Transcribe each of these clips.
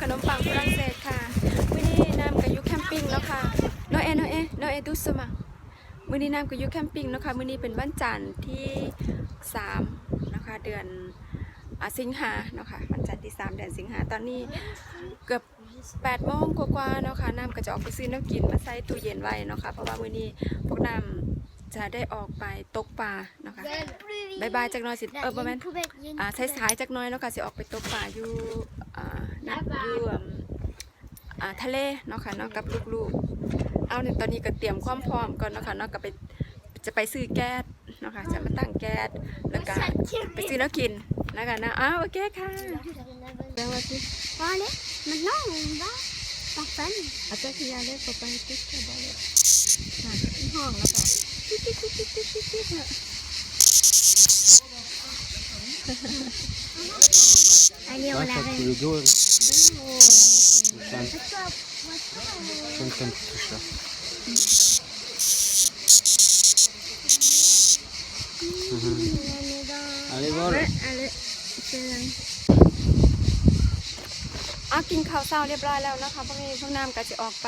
นมปังฝรั่งเศสค่ะมื้อนี้น้ำกับยุแคมปิ้งแล้วค่ะน้อยเอตุสมามื้อนี้น้ำกับยุแคมปิ้งเนาะค่ะมื้อนี้เป็นวันจันทร์ที่3นะคะเดือนสิงหาเนาะค่ะวันจันทร์ที่3เดือนสิงหาตอนนี้เกือบ8 โมงกว่าๆเนาะค่ะน้ำก็จะออกไปซื้อน้ำกินมาใส่ตู้เย็นไว้เนาะค่ะเพราะว่ามื้อนี้พวกน้ำจะได้ออกไปตกปลาเนาะค่ะบายๆจักหน่อยสิประมาณสายๆจักหน่อยเนาะค่ะสิออกไปตกปลาอยู่ทะเลเนาะค่ะเนาะกับลูกๆเอาเนี่ยตอนนี้ก็เตรียมความพร้อมก่อนเนาะค่ะเนาะก็จะไปซื้อแก๊สเนาะค่ะจะมาตั้งแก๊สแล้วก็ไปซื้อน้ำกินนะคะนะโอเคค่ะแล้วว่าสิ Allez, maintenant on va parfait. อาจจะขยายได้ต่อไปติ๊กก็ได้เลยค่ะห้องแล้วค่ะติ๊กค่ะ Allez, on Ouais, ça, la tu le dos. What's up? J'aime tout ça. Allez, voilà. Allez, c'est กินข้าวเช้าเรียบร้อยแล้วนะคะพวกนี้พวกน้ำก็จะออกไป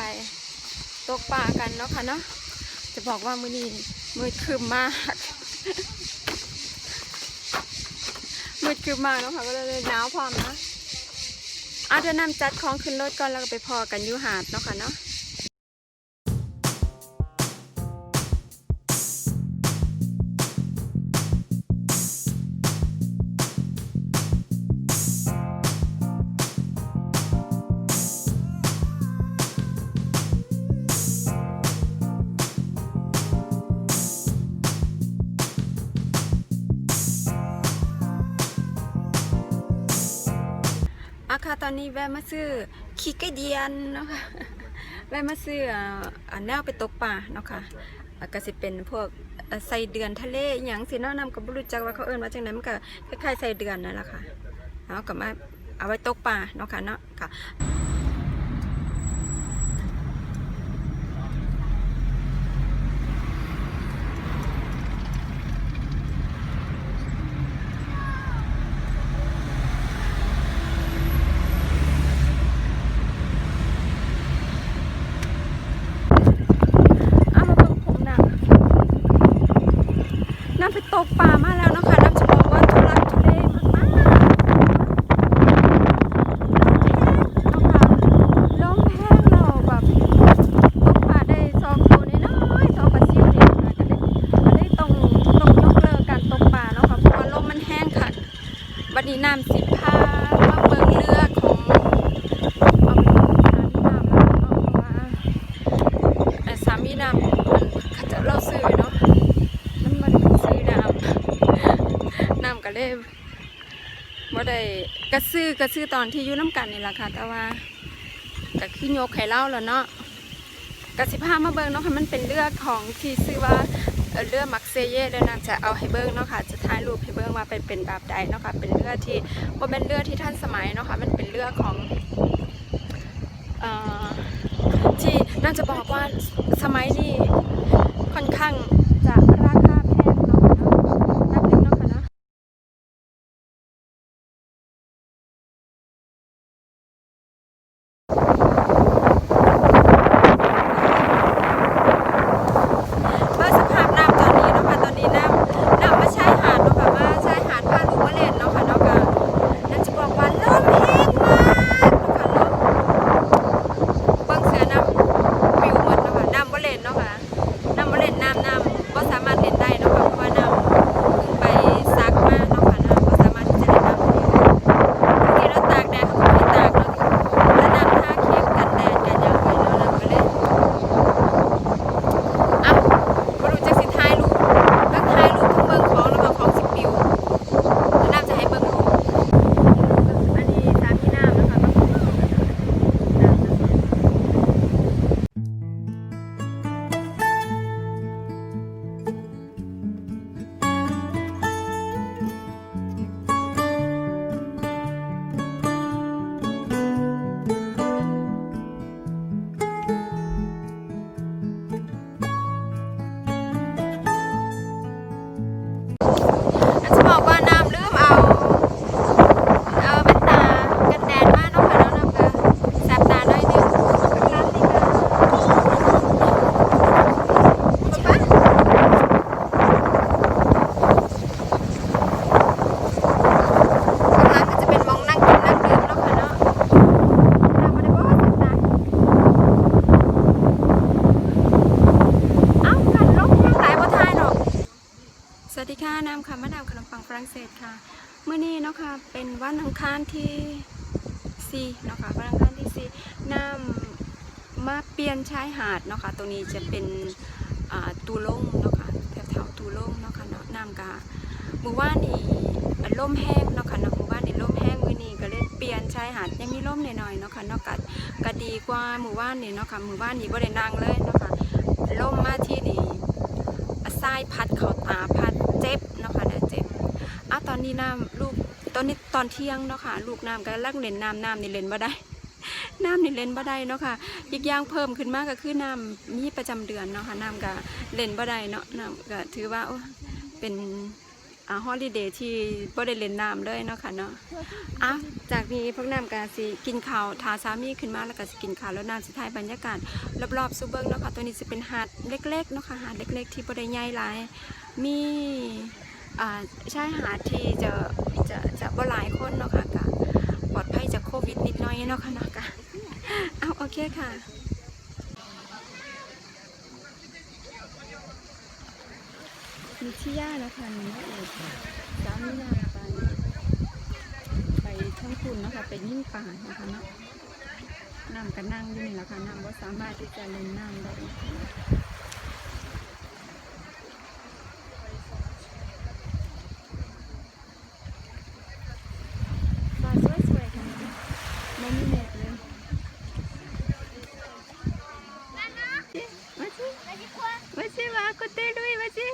ตกปลากันเนาะค่ะเนาะจะบอกว่ามื้อนี้มืดครึ้มมากมืดครึ้มมากเนาะค่ะก็เลยหนาวพร้อมนะเดี๋ยวน้ำจัดของขึ้นรถก่อนแล้วก็ไปพอกันอยู่หาดเนาะค่ะเนาะค่ะตอนนี้แวะมาซื้อขี้ไก่เดียนเนาะค่ะแวะมาซื้อแนวไปตกปลาเนาะค่ะก็สิเป็นพวกใส่เดือนทะเลอย่างสิเนาะนำกับบรู้จักว่าเขาเอิ้นว่าจังได๋มันก็คล้ายๆใส่เดือนนั่นแหละค่ะเอาก็มาเอาไว้ตกปลาเนาะค่ะเนาะค่ะน้ำไปตกปลามาแล้วเนาะค่ะน้ำจะบอกว่าทุลักทุเลมากๆลมแห้งเราแบบตกปลาได้2 ตัวน้อยๆ2 ปลาซิวนี่ค่ะก็ได้ต้องยกเลิกการตกปลาเนาะค่ะเพราะว่าลมมันแห้งค่ะวันนี้น้ำสิพามาเบิ่งเรือของเอาไปน้ำแล้วเนาะเพราะว่าสามีน้ำเขาจะเราซื้อเนาะน้ำก็เลยบ่ได้กระซื้อตอนที่อยู่น้ำกันนี่แหละค่ะแต่ว่าก็คือยกไข่เล่าแล้วเนาะกระสิพามาเบิ้งเนาะค่ะมันเป็นเรือของที่ชื่อว่าเรือมักเซเย่เดี๋ยวน้ำจะเอาให้เบิ้งเนาะค่ะจะถ่ายรูปให้เบิ้งว่าเป็นแบบใดเนาะค่ะเป็นเรือที่บ่เป็นเรือที่ทันสมัยเนาะค่ะมันเป็นเรือของที่น่าจะบอกว่าสมัยนี้ค่อนข้างจะราคาแพงเนาะนับนึงเนาะค่ะนะว่าสภาพน้ำตอนนี้เนาะค่ะตอนนี้น้ำมาชายหาดเนาะค่ะมาชายหาดพาลูกมาเล่นเนาะค่ะเนาะก็น่าจะบอกว่าลมแห้งมากเนาะค่ะเนาะเบิ่งเสือน้ำปิวหมดเนาะค่ะน้ำบ่เล่นเนาะค่ะน้ำบ่เล่นน้ำบ่สามารถ คะเป็นวันอังคารที่4เนาะค่ะวันอังคารที่4น้ำมาเปลี่ยนชายหาดเนาะค่ะตรงนี้จะเป็นตูลงเนาะค่ะแถวตูลงเนาะค่ะเนาะน้ำกะมื้อวานนี้ลมแห้งเนาะค่ะเนาะมื้อวานนี้ลมแห้งมื้อนี้ก็เลยเปลี่ยนชายหาดยังมีลมหน่อยๆเนาะค่ะเนาะก็ดีกว่ามื้อวานนี้เนาะค่ะมื้อวานนี้บ่ได้นั่งเลยเนาะค่ะลมมาที่นี่ทรายพัดเข้าตาพัดเจ็บเนาะค่ะเนี่ยเจ็บตอนนี้น้ำลูกตอนเที่ยงเนาะค่ะลูกน้ำก็ลักเล่นน้ำนี่เล่นบ่ได้ น้ำนี่เล่นบ่ได้เนาะค่ะอีกอย่างเพิ่มขึ้นมากก็คือน้ำมีประจำเดือนเนาะค่ะน้ำก็เล่นบ่ได้เนาะน้ำก็ถือว่าเป็นฮอลิเดย์ที่บ่ได้เล่นน้ำเลยเนาะค่ะเนาะจากนี้พวกน้ำก็สิกินข้าวทาสามีขึ้นมาแล้วก็สิกินข้าวแล้วน้ำสิถ่ายบรรยากาศรอบๆซูเบิ้งเนาะค่ะตัวนี้จะเป็นหาดเล็กๆเนาะค่ะหาดเล็กๆที่บ่ได้ใหญ่หลายมีชายหาดที่จะบ่หลายคนเนาะค่ะก็ปลอดภัยจากโควิดนิดหน่อยเนาะค่ะเนาะค่ะโอเคค่ะมีที่ย่านะคะนี่เองสามีนาไปท่องคุณเนาะค่ะไปยิ่งป่านะคะเนาะน้ำกันนั่งอยู่นี่แหละค่ะน้ำว่าสามารถที่จะเล่นน้ำได้สวยๆค่ะไม่มีเน็ตเลยvas-y va à côté lui vas-y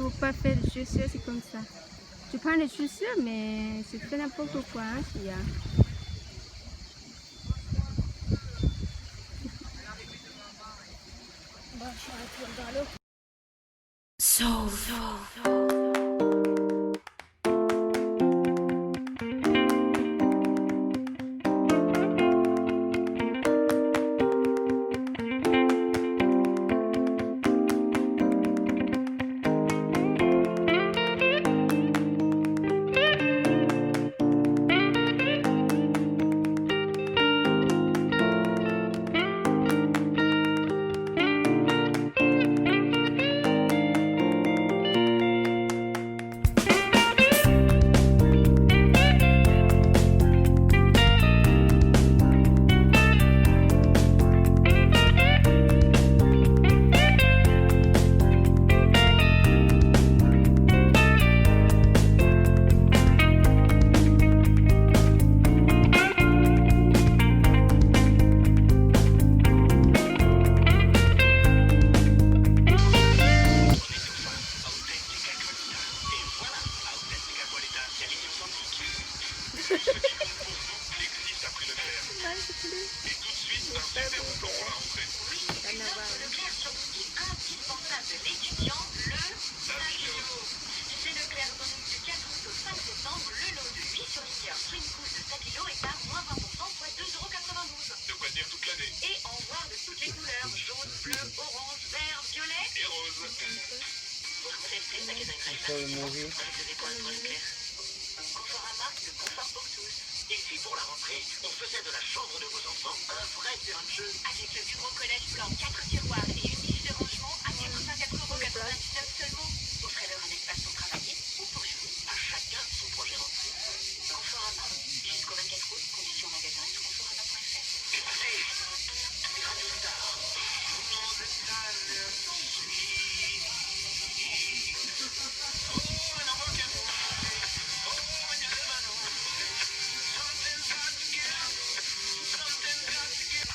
ou pas faire des chaussures c'est comme ça tu prends les chaussures mais c'est fait n'importe quoi hein, s'il y a Pour le manger. Et puis pour la rentrée, on faisait de la chambre de vos enfants un vrai terrain de jeu. Avec le plus gros collège blanc, 4 tiroirs et une niche de rangement à 424,99 € seulement. Offrez-leur un espace pour travailler ou pour jouer. À chacun son projet rentré. Conforama. Jusqu'au 24 août, conditions magasin sur conforama.fr. Écoutez, Radio Star.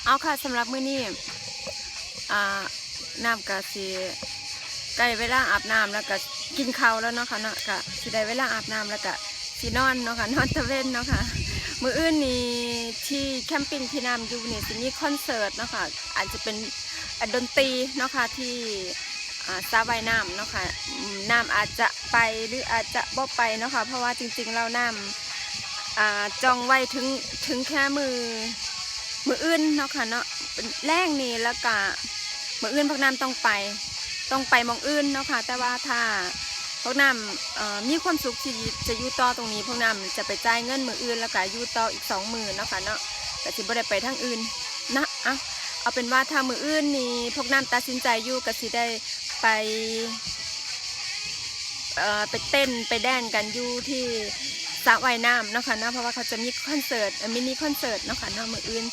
เอาค่ะสำหรับมื้อนี้น้ำกะสิใกล้เวลาอาบน้ำแล้วก็กินข้าวแล้วเนาะค่ะเนาะกะสิได้เวลาอาบน้ำแล้วก็สินอนเนาะค่ะนอนตะเวนเนาะค่ะมื้ออื่นนี่ที่แคมปิ้งที่น้ำอยู่นี่สิมีคอนเสิร์ตเนาะค่ะอาจจะเป็นดนตรีเนาะค่ะที่สระว่ายน้ำเนาะค่ะน้ำอาจจะไปหรืออาจจะบ่ไปเนาะค่ะเพราะว่าจริงๆเราน้ำจองไว้ถึงแค่มืออื่นเนาะค่ะเนาะแรงนี่แล้วก็มืออื่นพวกน้ำต้องไปมองอื่นเนาะค่ะแต่ว่าถ้า พวกน้ำมีความสุขที่จะอยู่ต่อตรงนี้พวกน้ำจะไปจ่ายเงินมืออื่นแล้วก็อยู่ต่ออีก2 มื้อเนาะค่ะเนาะแต่สิบ่ได้ไปทางอื่นนะเอาเป็นว่าถ้ามืออื่นนี่พวกน้ำตัดสินใจอยู่ก็สิได้ไปไปเต้นไปแดนกันอยู่ที่สระว่ายน้ำเนาะค่ะเนาะเพราะว่าเขาจะมีคอนเสิร์ตมินิคอนเสิร์ตเนาะค่ะเนาะมืออื่น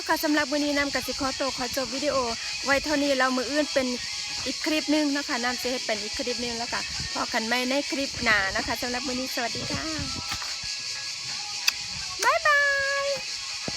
ค่ะสำหรับวันนี้น้ำกสิขอจบวิดีโอไว้เท่านี้เรามืออื่นเป็นอีกคลิปนึงเนาะค่ะน้ำจะให้เป็นอีกคลิปนึงแล้วก็พอกันไม่ในคลิปหน้านะคะสำหรับวันนี้สวัสดีค่ะ